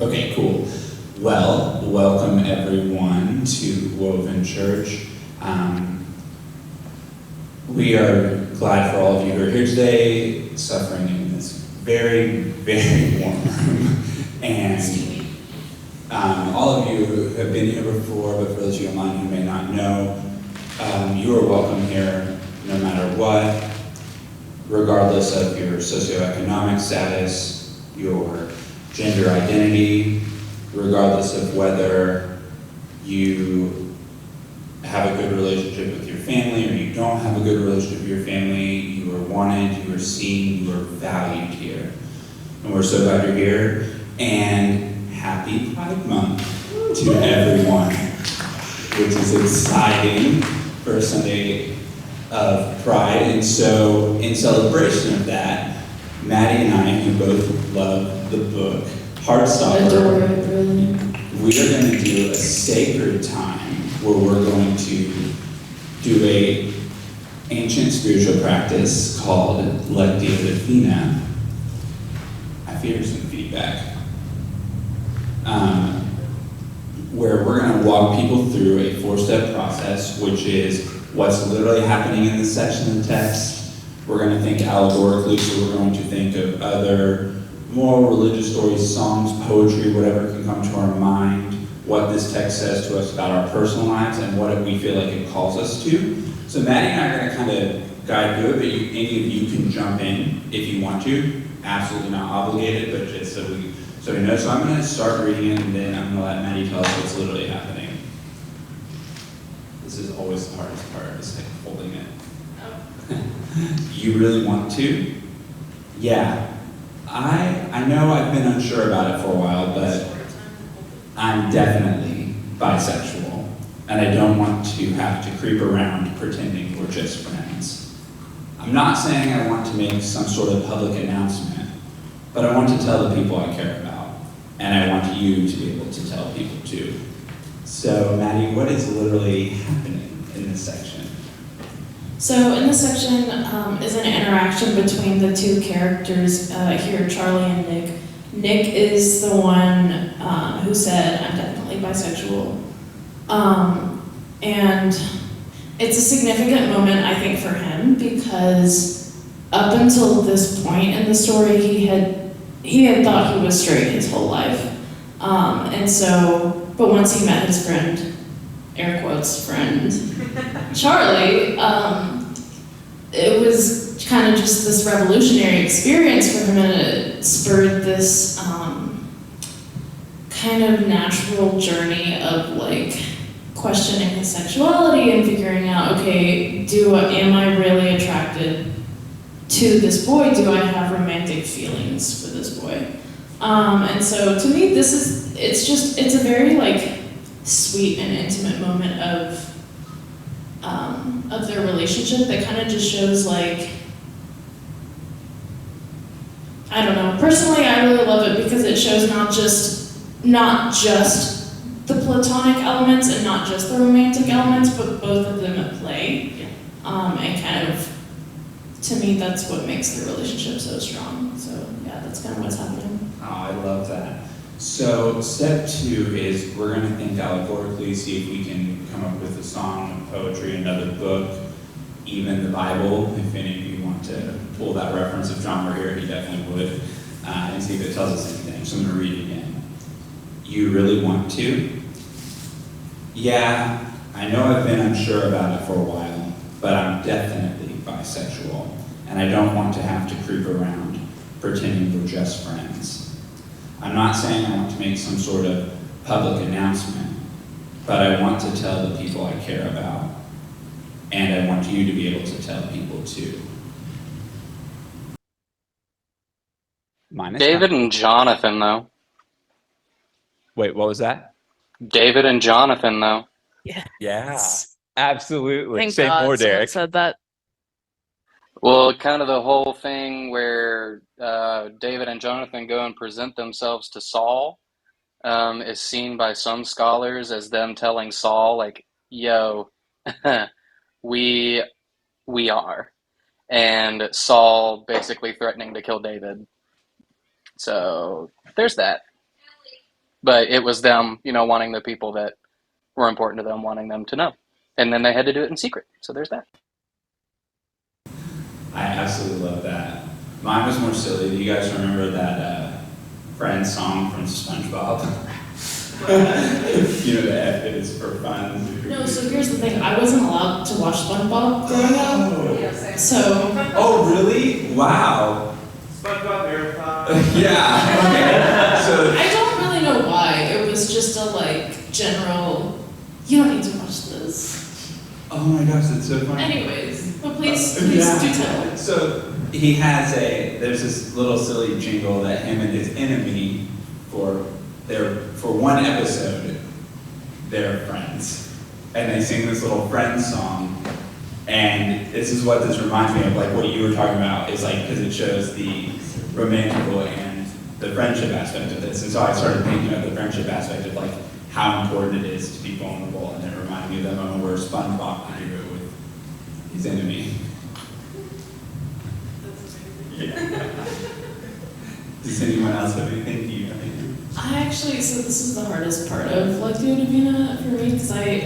Okay, cool. Well, welcome everyone to Woven Church. We are glad for all of you who are here today, suffering in this very, very warm room. And all of you who have been here before, but for those of you online who may not know, you are welcome here no matter what, regardless of your socioeconomic status, your gender identity, regardless of whether you have a good relationship with your family or you don't have a good relationship with your family. You are wanted, you are seen, you are valued here. And we're so glad you're here. And happy Pride Month to everyone, which is exciting for a Sunday of Pride. And so in celebration of that, Mattie and I, who both love the book Heartstopper, we are going to do a sacred time where we're going to do a ancient spiritual practice called Lectio Divina. I fear some feedback. Where we're going to walk people through a 4-step process, which is what's literally happening in this section of the text. We're going to think allegorically, so we're going to think of other more religious stories, songs, poetry, whatever can come to our mind, what this text says to us about our personal lives and what we feel like it calls us to. So Mattie and I are going to kind of guide through it, but any of you can jump in if you want to. Absolutely not obligated, but just so we know. So I'm going to start reading it, and then I'm going to let Mattie tell us what's literally happening. This is always the hardest part, is like holding it. Oh. You really want to? Yeah. I know I've been unsure about it for a while, but I'm definitely bisexual, and I don't want to have to creep around pretending we're just friends. I'm not saying I want to make some sort of public announcement, but I want to tell the people I care about, and I want you to be able to tell people too. So, Mattie, what is literally happening in this section? So in this section is an interaction between the two characters here, Charlie and Nick. Nick is the one who said, I'm definitely bisexual. And it's a significant moment, I think, for him, because up until this point in the story, he had thought he was straight his whole life. But once he met his friend, air quotes, friend, Charlie, it was kind of just this revolutionary experience for him, and it spurred this kind of natural journey of like questioning his sexuality and figuring out, okay, am I really attracted to this boy? Do I have romantic feelings for this boy? And so to me, it's a very like sweet and intimate moment of their relationship that kind of just shows like, I don't know, personally I really love it because it shows not just the platonic elements and not just the romantic elements, but both of them at play. And kind of, to me, that's what makes the relationship so strong. So yeah, that's kind of what's happening. Oh, I love that. So step 2 is we're going to think allegorically, see if we can come up with a song, poetry, another book, even the Bible. If any of you want to pull that reference, if John were here, he definitely would, and see if it tells us anything. So I'm going to read it again. You really want to? Yeah, I know I've been unsure about it for a while, but I'm definitely bisexual, and I don't want to have to creep around pretending we're just friends. I'm not saying I want to make some sort of public announcement, but I want to tell the people I care about, and I want you to be able to tell people too. David and Jonathan, though. Wait, what was that? David and Jonathan, though. Yeah, absolutely. Thank Say God more, someone Derek. said that. Well, kind of the whole thing where David and Jonathan go and present themselves to Saul is seen by some scholars as them telling Saul, like, yo, we are. And Saul basically threatening to kill David. So there's that. But it was them, wanting the people that were important to them, wanting them to know. And then they had to do it in secret. So there's that. I absolutely love that. Mine was more silly. Do you guys remember that Friends song from SpongeBob? You know, the F is for fun. No, so here's the thing. I wasn't allowed to watch SpongeBob growing up. So. Oh, really? Wow. SpongeBob Marathon. Yeah. Okay. So. I don't really know why. It was just a general, you don't need to watch this. Oh my gosh, that's so funny. Anyways, but please do tell. So he has there's this little silly jingle that him and his enemy for one episode, they're friends. And they sing this little Friends song. And this is what this reminds me of, like what you were talking about, is like, because it shows the romantical and the friendship aspect of this. And so I started thinking of the friendship aspect of like how important it is to be vulnerable. And it reminded me of that moment where SpongeBob could do it with his enemy. Yeah. Does anyone else have anything? Do you have anything? So this is the hardest part of Lectio Divina for me, because I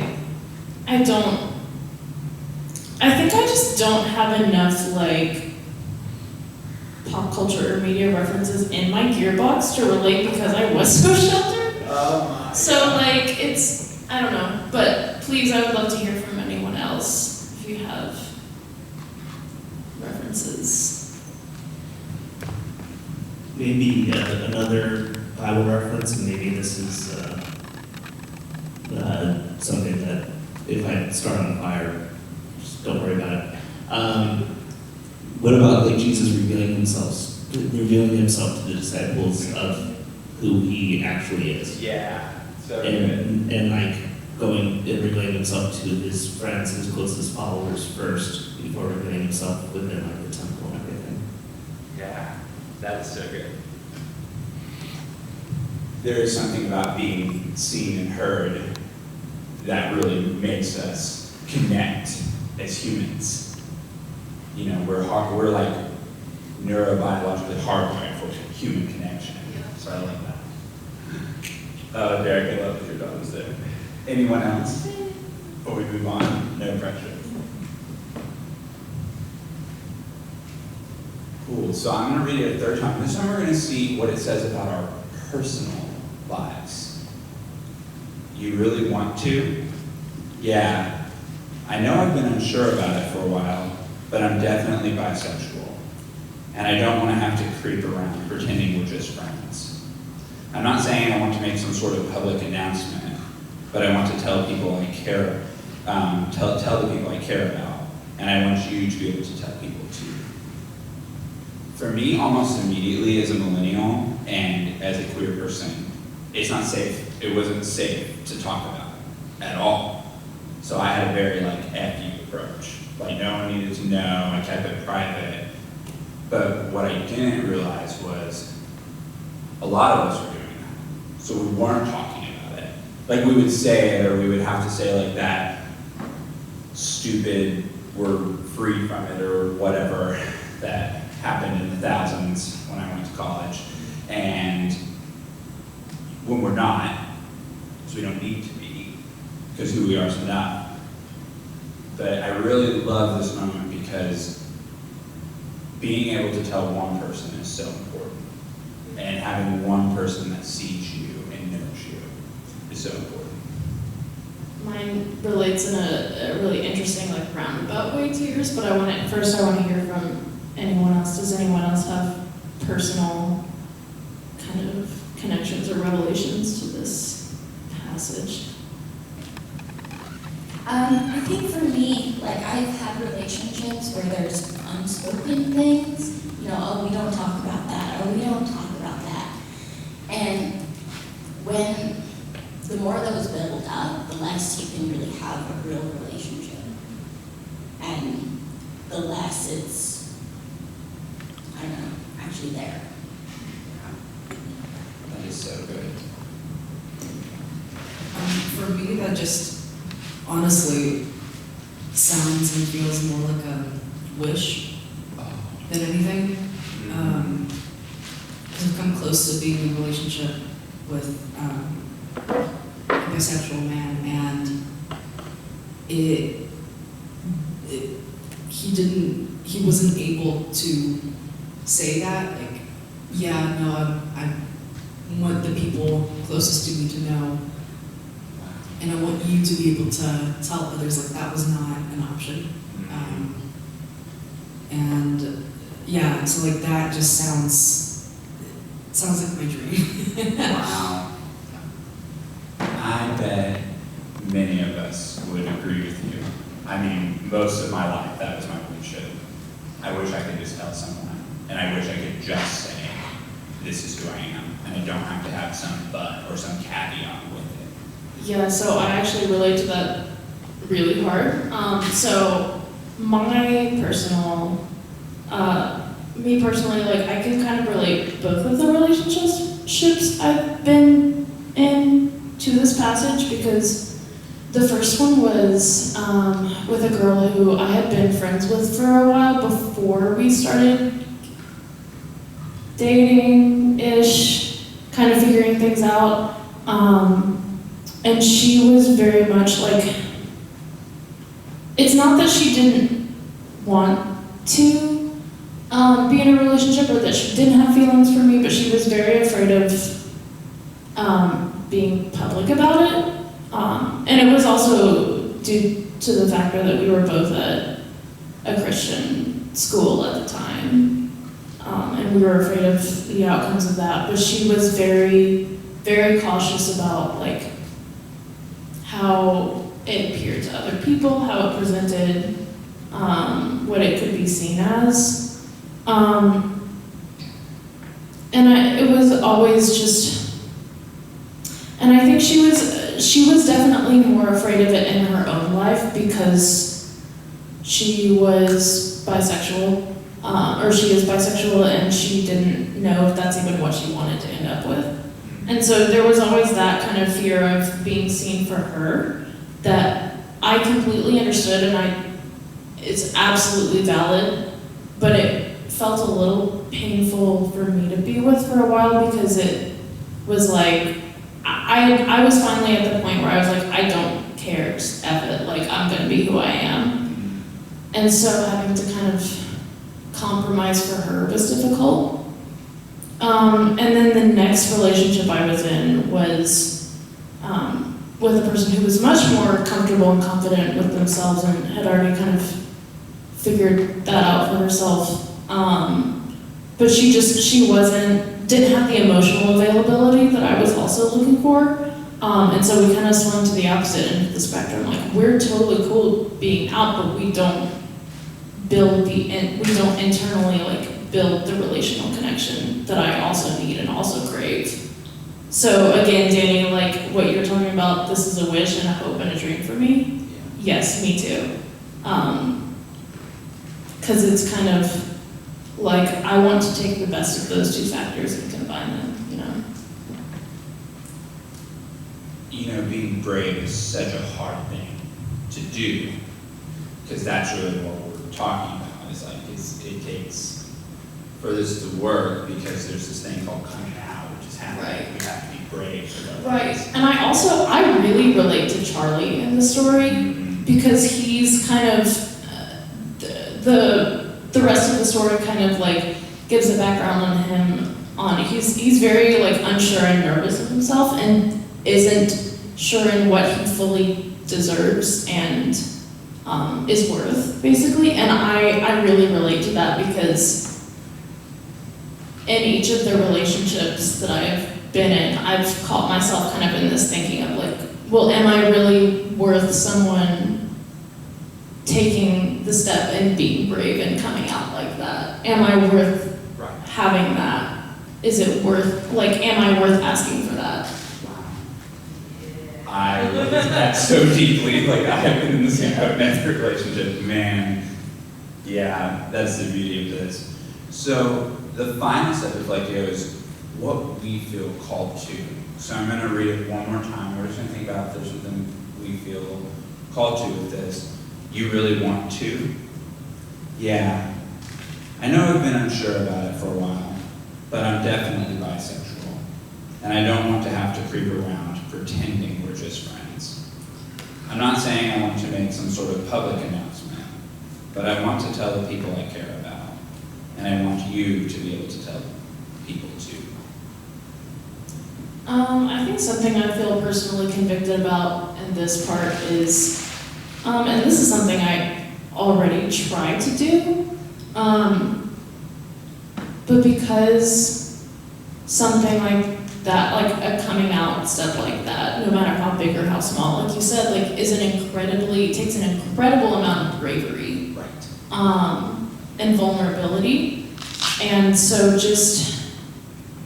think I just don't have enough pop culture or media references in my gearbox to relate, because I was so sheltered. So I don't know, but please, I would love to hear from anyone else if you have references. Maybe another Bible reference, and maybe this is something that if I start on fire, just don't worry about it. What about Jesus revealing himself to the disciples of who he actually is? Yeah. So and going and revealing himself to his friends, his closest followers first, before revealing himself within the temple and everything. Yeah, that is so good. There is something about being seen and heard that really makes us connect as humans. You know, we're neurobiologically hardwired for human connection. So I like that. Derek, I love that your dog is there. Anyone else? Before we move on, no pressure. Cool, so I'm gonna read it a third time. This time we're gonna see what it says about our personal lives. You really want to? Yeah, I know I've been unsure about it for a while, but I'm definitely bisexual. And I don't want to have to creep around pretending we're just friends. I'm not saying I want to make some sort of public announcement, but I want to tell people I care, tell the people I care about, and I want you to be able to tell people too. For me, almost immediately as a millennial and as a queer person, it's not safe. It wasn't safe to talk about it at all. So I had a very F you approach. No one needed to know. I kept it private. But what I didn't realize was a lot of us were doing that. So we weren't talking about it. We would say it, or we would have to say that stupid, we're free from it, or whatever that happened in the thousands when I went to college. And when we're not, so we don't need to be, because who we are is enough. But I really love this moment because being able to tell one person is so important. And having one person that sees you and knows you is so important. Mine relates in a really interesting, roundabout way to yours, but I want to hear from anyone else. Does anyone else have personal kind of connections or revelations to this passage? I think for me, I've had relationships where there's unspoken things, oh, we don't talk about that, or we don't talk about that. And when the more those build up, the less you can really have a real relationship. And the less it's, I don't know, actually there. That is so good. For me, that just honestly sounds and feels more like a wish than anything. Because I've come close to being in a relationship with a bisexual man, and he wasn't able to say that, like, yeah, no, I want the people closest to me to know, and I want you to be able to tell others, like, that was not an option. And yeah, so like that just sounds like my dream. Wow. I bet many of us would agree with you. I mean, most of my life, that was my wish. I wish I could just tell someone, and I wish I could just say, this is who I am, and I don't have to have some but or some caveat with it. Yeah, so I actually relate to that really hard. So my personal, me personally, like, I can kind of relate both of the relationships I've been in to this passage, because the first one was with a girl who I had been friends with for a while before we started dating-ish, kind of figuring things out. And she was very much like, it's not that she didn't want to be in a relationship or that she didn't have feelings for me, but she was very afraid of being public about it. And it was also due to the factor that we were both at a Christian school at the time. And we were afraid of the outcomes of that. But she was very, very cautious about, like, how it appeared to other people, how it presented, what it could be seen as. It was always just, and I think she was definitely more afraid of it in her own life because she was bisexual, or she is bisexual, and she didn't know if that's even what she wanted to end up with. And so there was always that kind of fear of being seen for her that I completely understood, and it's absolutely valid, but it felt a little painful for me to be with for a while, because it was like, I was finally at the point where I was like, I don't care, just F it, like, I'm gonna be who I am. And so having to kind of compromise for her was difficult. And then the next relationship I was in was with a person who was much more comfortable and confident with themselves and had already kind of figured that out for herself. But she didn't have the emotional availability that I was also looking for. And so we kind of swung to the opposite end of the spectrum. Like, we're totally cool being out, but we don't internally, like, build the relational connection that I also need and also crave. So again, Danny, like what you're talking about, this is a wish and a hope and a dream for me. Yeah. Yes, me too. Because it's kind of like, I want to take the best of those two factors and combine them, you know? You know, being brave is such a hard thing to do, because that's really what we're talking about. Is like, it takes for this to work, because there's this thing called coming out, which is happening. Right. We have to be brave for that. Right, and I really relate to Charlie in the story, because he's kind of, the rest of the story kind of like gives a background on him, he's very like unsure and nervous of himself, and isn't sure in what he fully deserves and is worth, basically. And I really relate to that, because in each of the relationships that I've been in, I've caught myself kind of in this thinking of like, well, am I really worth someone taking the step and being brave and coming out like that? Am I worth having that? Is it worth, like, am I worth asking for that? I relate to that so deeply. Like, I have been in the same boat in every relationship. Man, yeah, that's the beauty of this. So the final step of like is what we feel called to. So I'm going to read it one more time. We're just going to think about if there's something we feel called to with this. You really want to? Yeah. I know I've been unsure about it for a while, but I'm definitely bisexual. And I don't want to have to creep around pretending we're just friends. I'm not saying I want to make some sort of public announcement, but I want to tell the people I care about. And I want you to be able to tell people too. I think something I feel personally convicted about in this part is, and this is something I already tried to do, but because something like that, like a coming out step like that, no matter how big or how small, like you said, like it takes an incredible amount of bravery, Right. And vulnerability. And so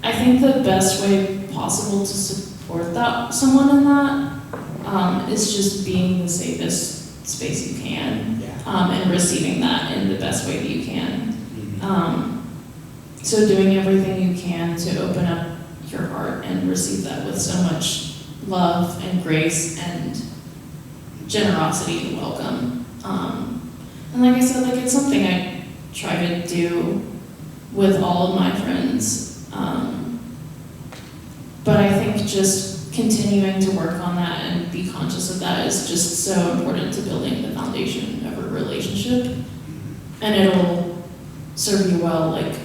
I think the best way possible to support someone in that is just being the safest space you can, and receiving that in the best way that you can. So doing everything you can to open up your heart and receive that with so much love and grace and generosity and welcome. And like I said, like it's something I try to do with all of my friends. But I think just continuing to work on that and be conscious of that is just so important to building the foundation of a relationship. And it'll serve you well, like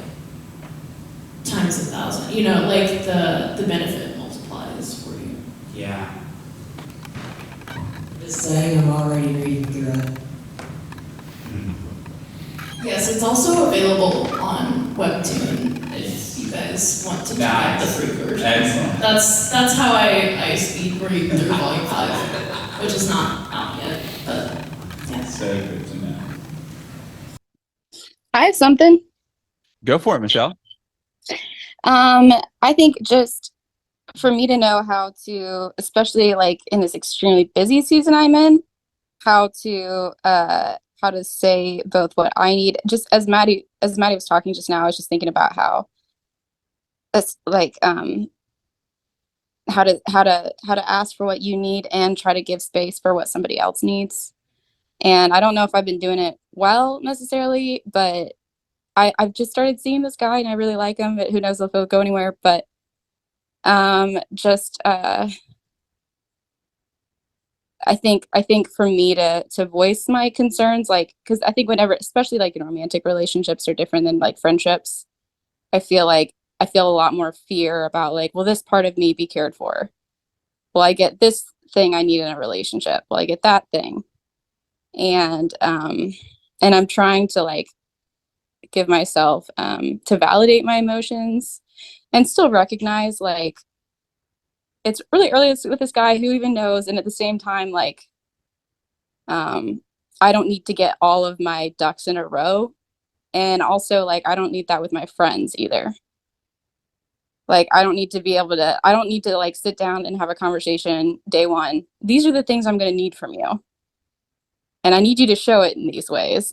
times 1,000. You know, like the benefit multiplies for you. Yeah. Just saying, I'm already reading through it. Yes, it's also available on Webtoon if you guys want to try the free version. Excellent. That's how I speed read through Volume 5, which is not out yet, but yeah. So good to know. I have something. Go for it, Michelle. I think just for me to know how to, especially like in this extremely busy season I'm in, how to say both what I need. Just as Mattie was talking just now, I was just thinking about how that's like how to ask for what you need and try to give space for what somebody else needs. And I don't know if I've been doing it well necessarily, but I've just started seeing this guy and I really like him, but who knows if he'll go anywhere. But I think for me to voice my concerns, like, because I think whenever, especially like in romantic relationships are different than like friendships, I feel a lot more fear about like, will this part of me be cared for? Will I get this thing I need in a relationship? Will I get that thing? And I'm trying to like give myself to validate my emotions and still recognize like it's really early with this guy, who even knows, and at the same time like I don't need to get all of my ducks in a row, and also like I don't need that with my friends either. Like I don't need to like sit down and have a conversation day one. These are the things I'm going to need from you, and I need you to show it in these ways.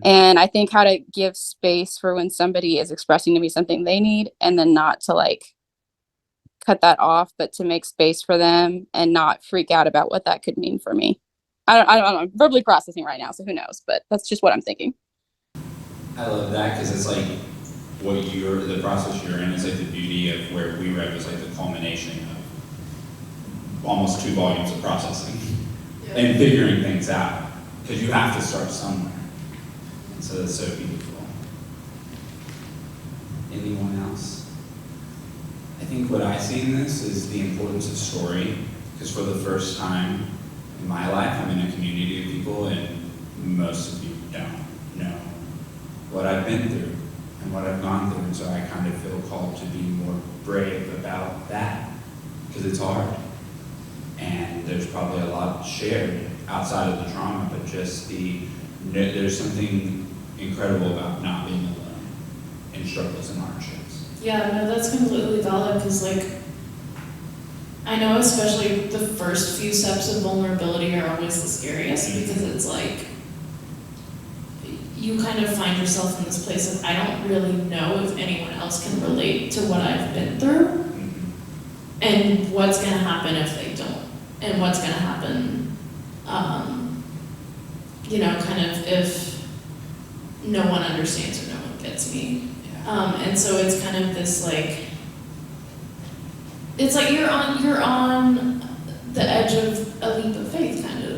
And I think how to give space for when somebody is expressing to me something they need, and then not to like cut that off, but to make space for them and not freak out about what that could mean for me. I don't know. I'm verbally processing right now, so who knows? But that's just what I'm thinking. I love that because it's like the process you're in is like the beauty of where we read was like the culmination of almost 2 volumes of processing and figuring things out, because you have to start somewhere. And so that's so beautiful. Anyone else? I think what I see in this is the importance of story, because for the first time in my life, I'm in a community of people, and most of you don't know what I've been through and what I've gone through, and so I kind of feel called to be more brave about that, because it's hard. And there's probably a lot shared outside of the trauma, but just there's something incredible about not being alone in struggles and hardships. Yeah, no, that's completely valid, because like I know especially the first few steps of vulnerability are always the scariest, because it's like you kind of find yourself in this place of I don't really know if anyone else can relate to what I've been through, and what's going to happen if they don't, and what's going to happen kind of if no one understands or no one gets me. And so it's kind of this like it's like you're on the edge of a leap of faith, kind of.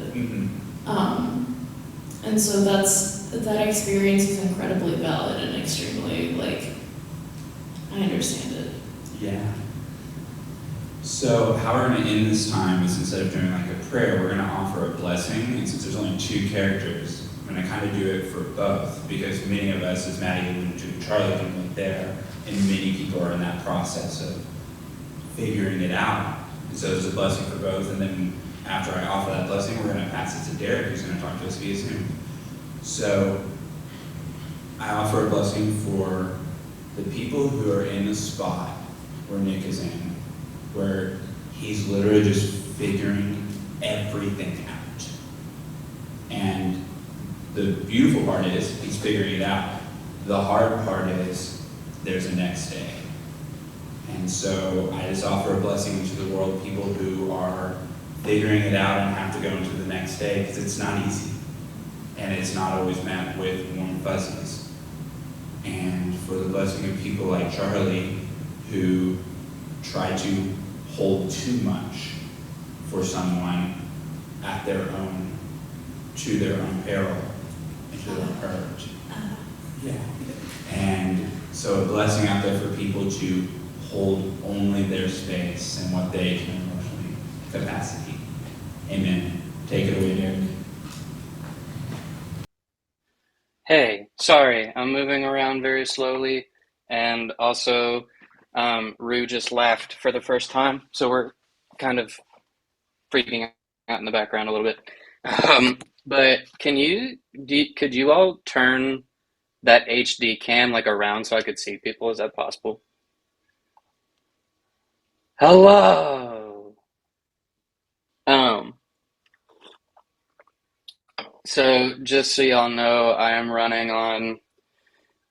And so that experience is incredibly valid and extremely, like, I understand it. Yeah. So how we're going to end this time is, instead of doing like a prayer, we're going to offer a blessing. And since there's only 2 characters, I'm going to kind of do it for both, because many of us, as Mattie alluded to, Charlie can look there, and many people are in that process of figuring it out. And so there's a blessing for both. And then after I offer that blessing, we're going to pass it to Derek, who's going to talk to us via Zoom. So I offer a blessing for the people who are in the spot where Nick is in, where he's literally just figuring everything out. And the beautiful part is he's figuring it out. The hard part is there's a next day. And so I just offer a blessing to the world, people who are figuring it out and have to go into the next day, because it's not easy. And it's not always met with warm fuzzies. And for the blessing of people like Charlie, who try to hold too much for someone at their own, to their own peril, and to their hurt. Yeah. And so a blessing out there for people to hold only their space and what they can emotionally capacity. Amen. Take it away, Derek. Hey, sorry, I'm moving around very slowly, and also Rue just laughed for the first time, so we're kind of freaking out in the background a little bit. But could you all turn that HD cam like around so I could see people? Is that possible? Hello. So just so y'all know, I am running on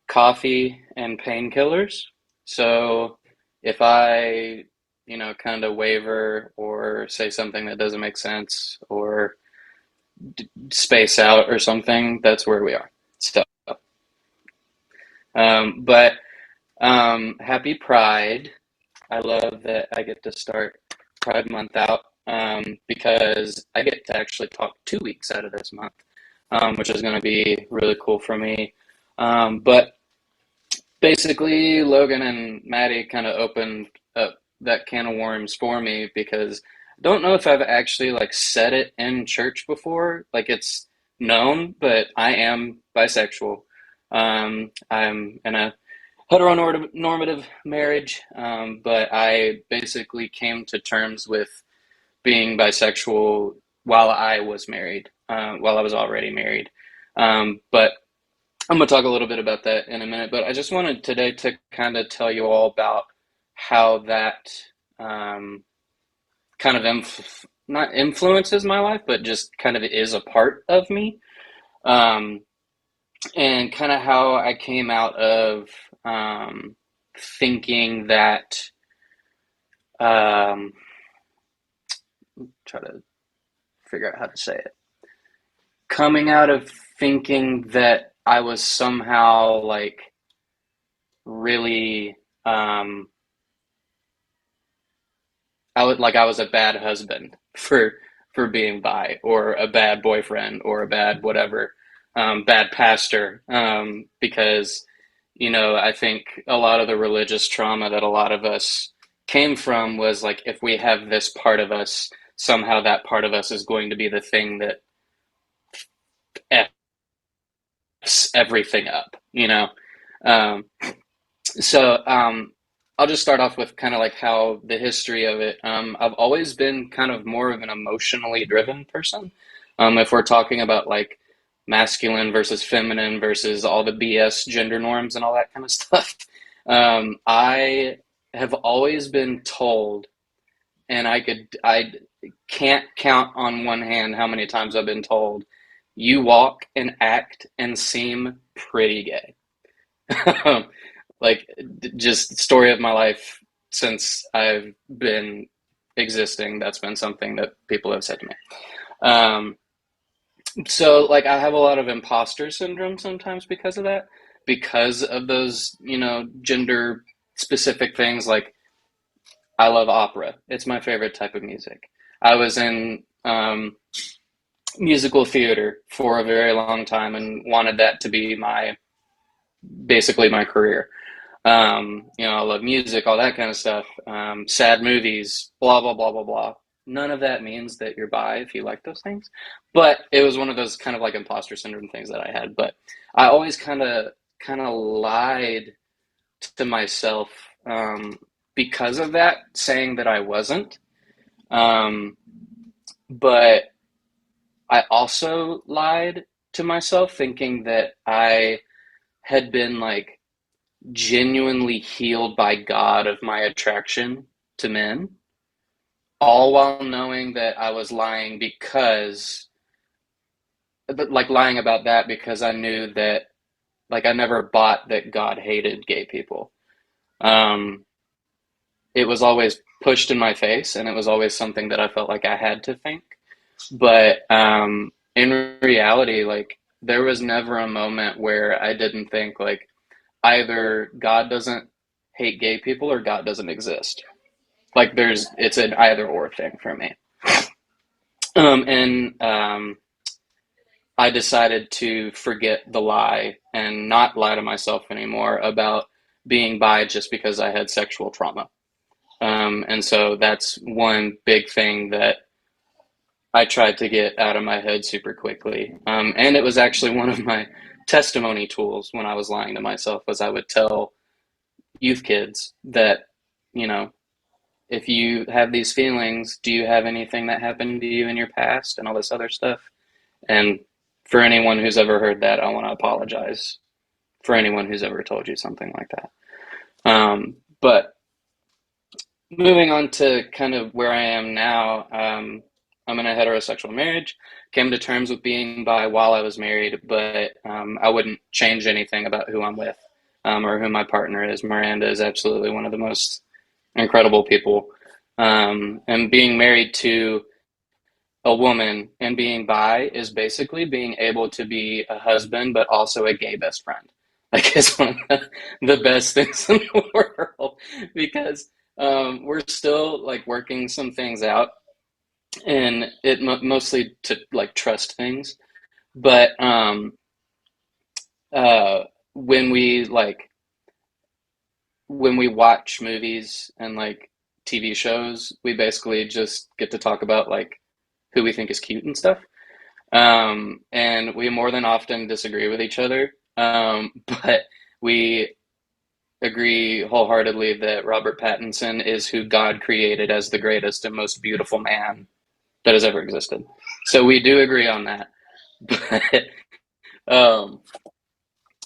coffee and painkillers. So if I, kind of waver or say something that doesn't make sense or space out or something, that's where we are. So, but happy Pride. I love that I get to start Pride Month out because I get to actually talk 2 weeks out of this month, which is going to be really cool for me. But basically, Logan and Mattie kind of opened up that can of worms for me, because I don't know if I've actually like said it in church before. Like, it's known, but I am bisexual. I'm in a heteronormative marriage, but I basically came to terms with being bisexual while I was married, while I was already married. But I'm going to talk a little bit about that in a minute, but I just wanted today to kind of tell you all about how that kind of not influences my life, but just kind of is a part of me, and kind of how I came out of thinking that, try to figure out how to say it, coming out of thinking that I was somehow like really I was a bad husband for being bi, or a bad boyfriend, or a bad whatever, bad pastor, because I think a lot of the religious trauma that a lot of us came from was like, if we have this part of us, somehow that part of us is going to be the thing that f's everything up, so I'll just start off with kind of like how the history of it. I've always been kind of more of an emotionally driven person. If we're talking about like masculine versus feminine versus all the BS gender norms and all that kind of stuff, I have always been told, and I can't count on one hand how many times I've been told, you walk and act and seem pretty gay. Like, just story of my life since I've been existing, that's been something that people have said to me. So like, I have a lot of imposter syndrome sometimes because of that, because of those, gender specific things. Like, I love opera. It's my favorite type of music. I was in musical theater for a very long time and wanted that to be basically my career. I love music, all that kind of stuff. Sad movies, blah, blah, blah, blah, blah. None of that means that you're bi if you like those things. But it was one of those kind of like imposter syndrome things that I had. But I always kind of lied to myself because of that, saying that I wasn't. Um, but I also lied to myself thinking that I had been like genuinely healed by God of my attraction to men, all while knowing that I was lying lying about that because I knew that, like, I never bought that God hated gay people. Um, it was always pushed in my face, and it was always something that I felt like I had to think. But in reality, like, there was never a moment where I didn't think, like, either God doesn't hate gay people or God doesn't exist. Like, it's an either or thing for me. And I decided to forget the lie and not lie to myself anymore about being bi just because I had sexual trauma. And so that's one big thing that I tried to get out of my head super quickly. And it was actually one of my testimony tools when I was lying to myself, was I would tell youth kids that, you know, if you have these feelings, do you have anything that happened to you in your past and all this other stuff? And for anyone who's ever heard that, I want to apologize for anyone who's ever told you something like that. But moving on to kind of where I am now, I'm in a heterosexual marriage. Came to terms with being bi while I was married, but I wouldn't change anything about who I'm with or who my partner is. Miranda is absolutely one of the most incredible people. And being married to a woman and being bi is basically being able to be a husband, but also a gay best friend. Like, it's one of the best things in the world, because we're still like working some things out, and it mostly to like trust things. But uh, when we like when we watch movies and like TV shows, we basically just get to talk about like who we think is cute and stuff. And we more than often disagree with each other, but we agree wholeheartedly that Robert Pattinson is who God created as the greatest and most beautiful man that has ever existed. So we do agree on that. But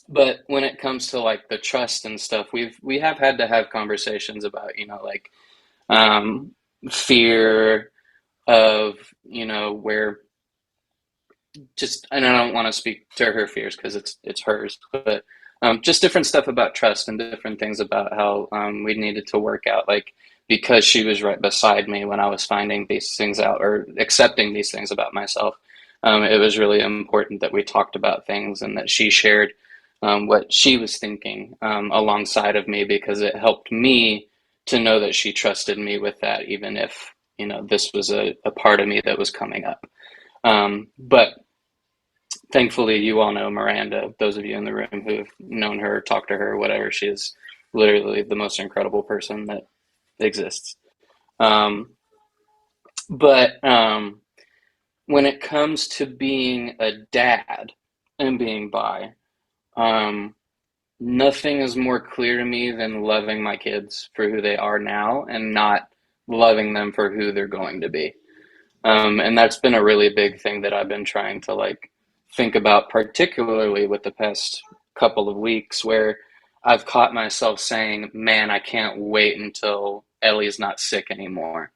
but when it comes to like the trust and stuff, we have had to have conversations about, like um, fear of, where just, and I don't want to speak to her fears because it's hers, but just different stuff about trust and different things about how we needed to work out, like, because she was right beside me when I was finding these things out or accepting these things about myself. It was really important that we talked about things and that she shared what she was thinking alongside of me, because it helped me to know that she trusted me with that, even if, this was a part of me that was coming up. But thankfully, you all know Miranda. Those of you in the room who've known her, talked to her, whatever, she is literally the most incredible person that exists. But when it comes to being a dad and being bi, um, nothing is more clear to me than loving my kids for who they are now and not loving them for who they're going to be. And that's been a really big thing that I've been trying to like think about, particularly with the past couple of weeks, where I've caught myself saying, man, I can't wait until Ellie's not sick anymore,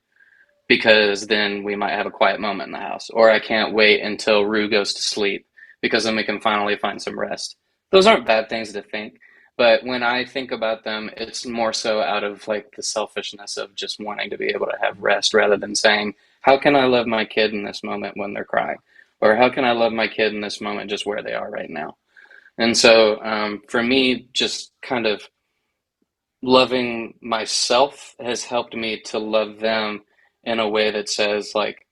because then we might have a quiet moment in the house. Or I can't wait until Rue goes to sleep, because then we can finally find some rest. Those aren't bad things to think, but when I think about them, it's more so out of like the selfishness of just wanting to be able to have rest, rather than saying, how can I love my kid in this moment when they're crying? Or how can I love my kid in this moment just where they are right now? And so for me, just kind of loving myself has helped me to love them in a way that says, like,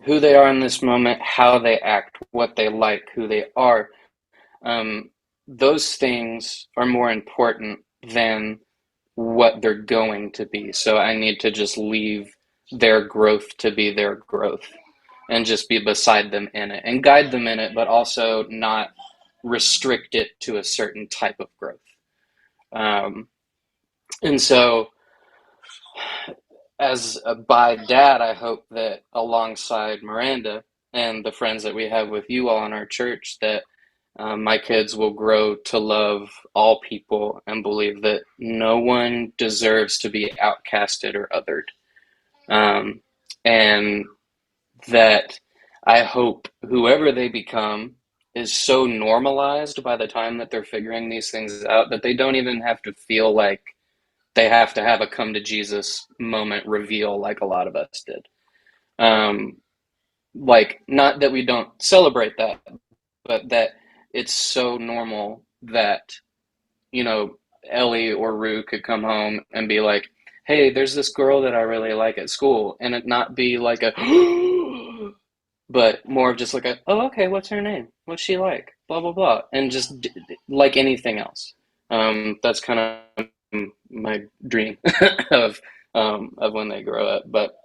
who they are in this moment, how they act, what they like, who they are. Um, those things are more important than what they're going to be. So I need to just leave their growth to be their growth and just be beside them in it and guide them in it, but also not restrict it to a certain type of growth. And so as a bi dad, I hope that alongside Miranda and the friends that we have with you all in our church, that my kids will grow to love all people and believe that no one deserves to be outcasted or othered. And that I hope whoever they become is so normalized by the time that they're figuring these things out that they don't even have to feel like they have to have a come to Jesus moment reveal like a lot of us did. Like, not that we don't celebrate that, but that it's so normal that, you know, Ellie or Rue could come home and be like, hey, there's this girl that I really like at school, and it not be like a, but more of just like a, oh, okay, what's her name? What's she like? Blah, blah, blah. And just like anything else. That's kind of my dream of when they grow up. But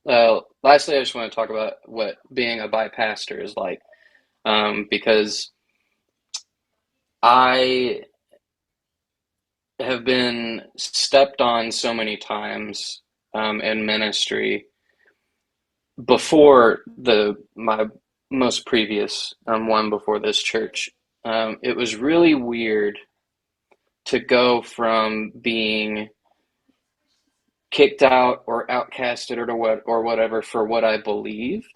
lastly, I just want to talk about what being a bi pastor is like, because I have been stepped on so many times in ministry before my most previous one before this church. It was really weird to go from being kicked out or outcasted or whatever for what I believed.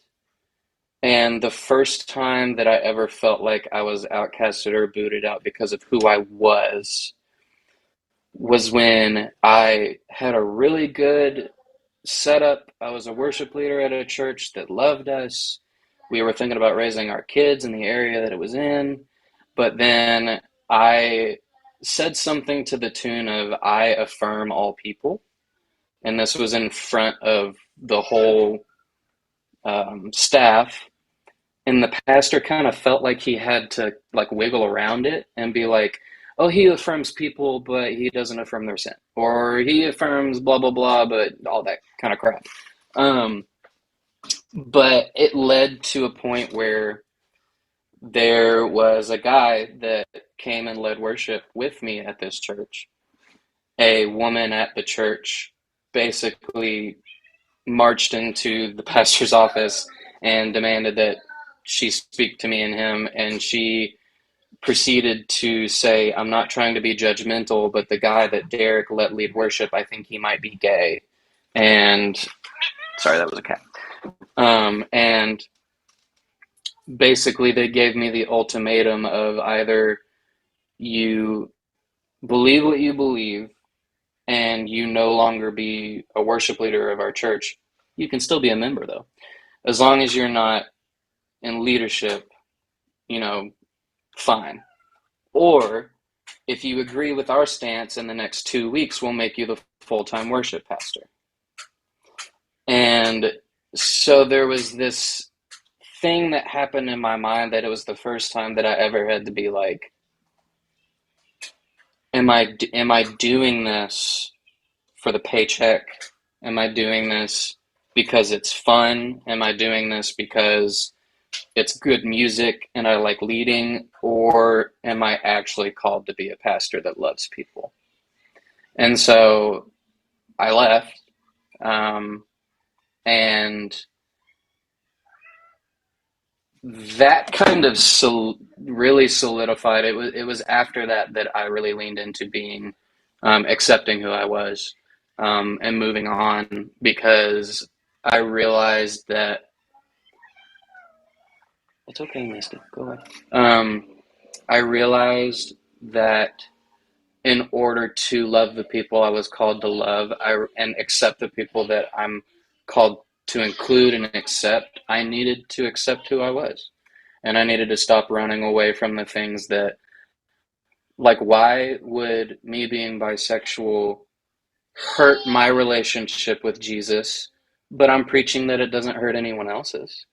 And the first time that I ever felt like I was outcasted or booted out because of who I was when I had a really good setup. I was a worship leader at a church that loved us. We were thinking about raising our kids in the area that it was in. But then I said something to the tune of, I affirm all people. And this was in front of the whole staff. And the pastor kind of felt like he had to like wiggle around it and be like, oh, he affirms people, but he doesn't affirm their sin. Or he affirms blah, blah, blah, but all that kind of crap. But it led to a point where there was a guy that came and led worship with me at this church. A woman at the church basically marched into the pastor's office and demanded that she speak to me and him, and she proceeded to say, I'm not trying to be judgmental, but the guy that Derek let lead worship, I think he might be gay. And sorry, that was a cat. And basically they gave me the ultimatum of either you believe what you believe and you no longer be a worship leader of our church. You can still be a member though, as long as you're not in leadership, you know, fine. Or if you agree with our stance, in the next 2 weeks, we'll make you the full-time worship pastor. And so there was this thing that happened in my mind that it was the first time that I ever had to be like, am I doing this for the paycheck? Am I doing this because it's fun? Am I doing this because it's good music and I like leading? Or am I actually called to be a pastor that loves people? And so I left, and that kind of really solidified. It was after that I really leaned into being accepting who I was, and moving on, because I realized that it's okay, Misty, go away. I realized that in order to love the people I was called to love, and accept the people that I'm called to include and accept, I needed to accept who I was. And I needed to stop running away from the things that Like, why would me being bisexual hurt my relationship with Jesus, but I'm preaching that it doesn't hurt anyone else's?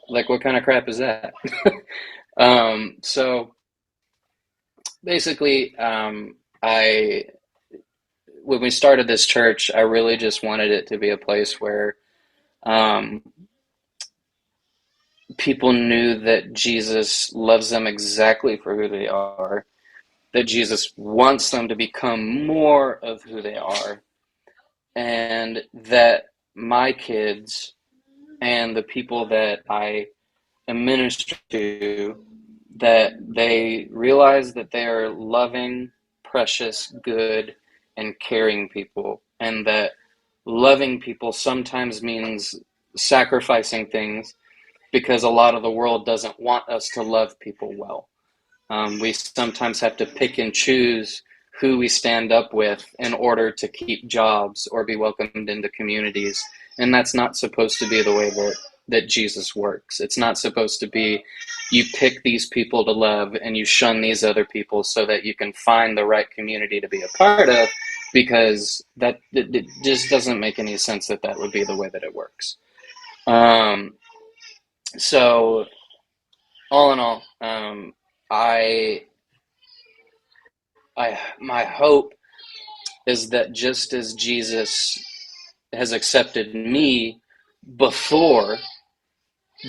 Like, what kind of crap is that? So basically, I when we started this church, I really just wanted it to be a place where um, people knew that Jesus loves them exactly for who they are, that Jesus wants them to become more of who they are, and that my kids and the people that I am ministering to, that they realize that they are loving, precious, good, and caring people, and that loving people sometimes means sacrificing things because a lot of the world doesn't want us to love people well. We sometimes have to pick and choose who we stand up with in order to keep jobs or be welcomed into communities. And that's not supposed to be the way that Jesus works. It's not supposed to be you pick these people to love and you shun these other people so that you can find the right community to be a part of, because that it just doesn't make any sense that that would be the way that it works. So all in all, I my hope is that just as Jesus has accepted me before,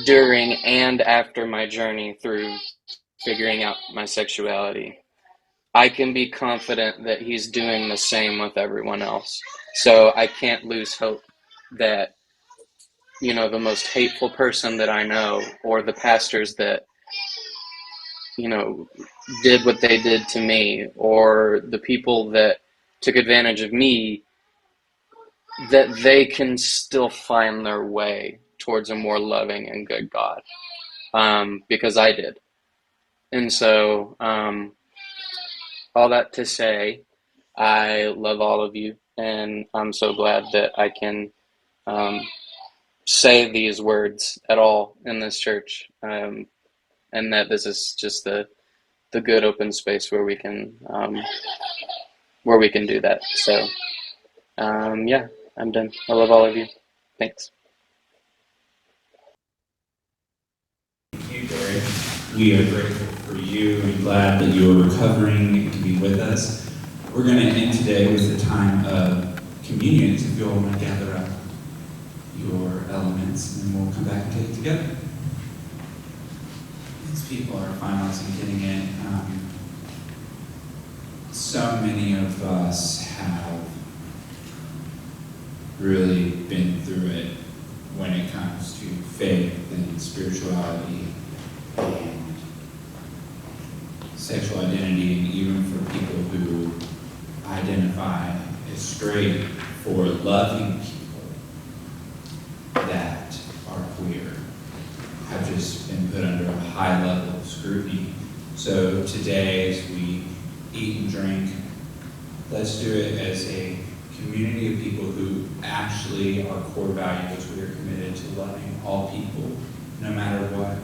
during, and after my journey through figuring out my sexuality, I can be confident that he's doing the same with everyone else. So I can't lose hope that, you know, the most hateful person that I know, or the pastors that, you know, did what they did to me, or the people that took advantage of me, that they can still find their way towards a more loving and good God, because I did. And so, all that to say, I love all of you, and I'm so glad that I can say these words at all in this church, and that this is just the good open space where we can do that. So, yeah, I'm done. I love all of you. Thanks. Thank you, Derek. We are grateful for you and glad that you are recovering and can be with us. We're going to end today with a time of communion. So if you all want to gather up your elements, and then we'll come back and take it together. These people are finalizing getting it. So many of us have really been through it when it comes to faith and spirituality and sexual identity, and even for people who identify as straight, for loving people that are queer have just been put under a high level of scrutiny. So today, as we eat and drink, let's do it as a community of people who actually, our core values, we are committed to loving all people, no matter what,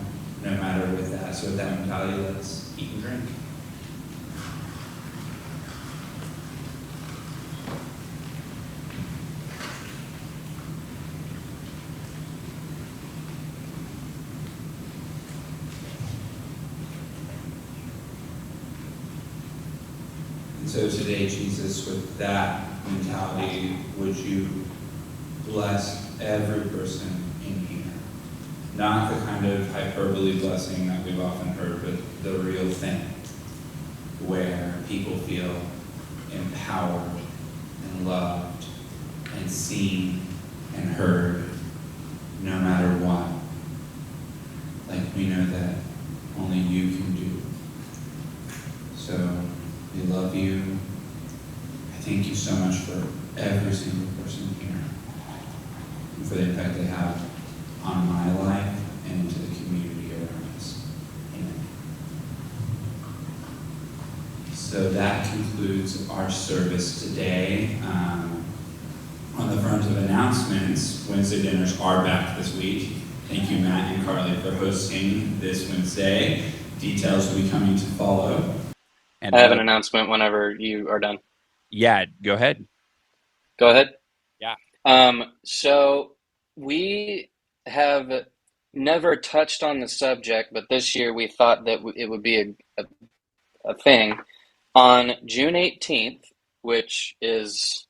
no matter with that. So with that mentality, let's eat and drink. And so today, Jesus, with that mentality, would you bless every person in here? Not the kind of hyperbole blessing that we've often heard, but the real thing, where people feel empowered and loved and seen and heard, no matter what, like we know that only you can do. So we love you. I thank you so much for every single person here and for the impact they have on my life and into the community around us. Amen. So that concludes our service today. On the front of announcements, Wednesday dinners are back this week. Thank you, Matt and Carly, for hosting this Wednesday. Details will be coming to follow. And I have an another, announcement whenever you are done. yeah, go ahead. Go ahead. Yeah. So we have never touched on the subject, but this year we thought that it would be a thing. On June 18th, which is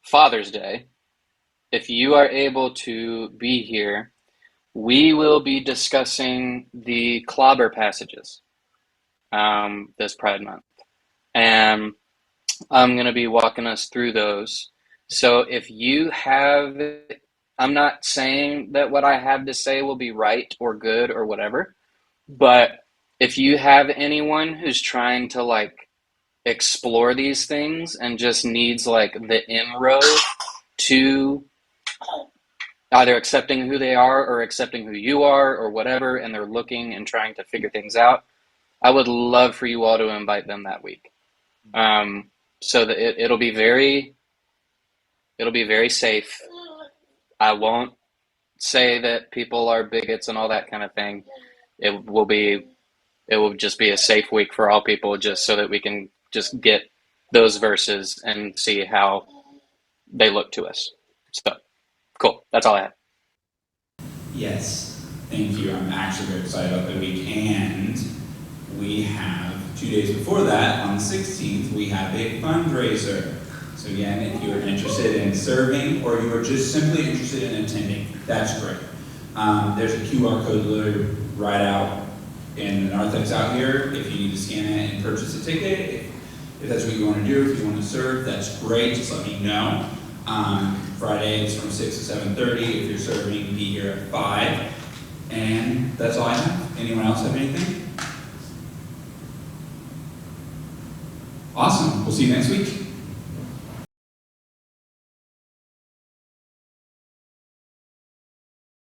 Father's Day, if you are able to be here, we will be discussing the clobber passages this Pride Month. And I'm going to be walking us through those. So if you have, I'm not saying that what I have to say will be right or good or whatever, but if you have anyone who's trying to like explore these things and just needs like the inroad to either accepting who they are or accepting who you are or whatever, and they're looking and trying to figure things out, I would love for you all to invite them that week. So that it'll be very safe. I won't say that people are bigots and all that kind of thing. It will just be a safe week for all people, just so that we can just get those verses and see how they look to us. So cool. That's all I have. Yes, thank you. I'm actually very excited about the week. And we have 2 days before that, on the 16th, we have a fundraiser. So again, if you are interested in serving or you are just simply interested in attending, that's great. There's a QR code literally right out in the narthex out here. If you need to scan it and purchase a ticket, if that's what you want to do, if you want to serve, that's great. Just let me know. Friday is from 6 to 7:30. If you're serving, be here at 5. And that's all I have. Anyone else have anything? Awesome. We'll see you next week.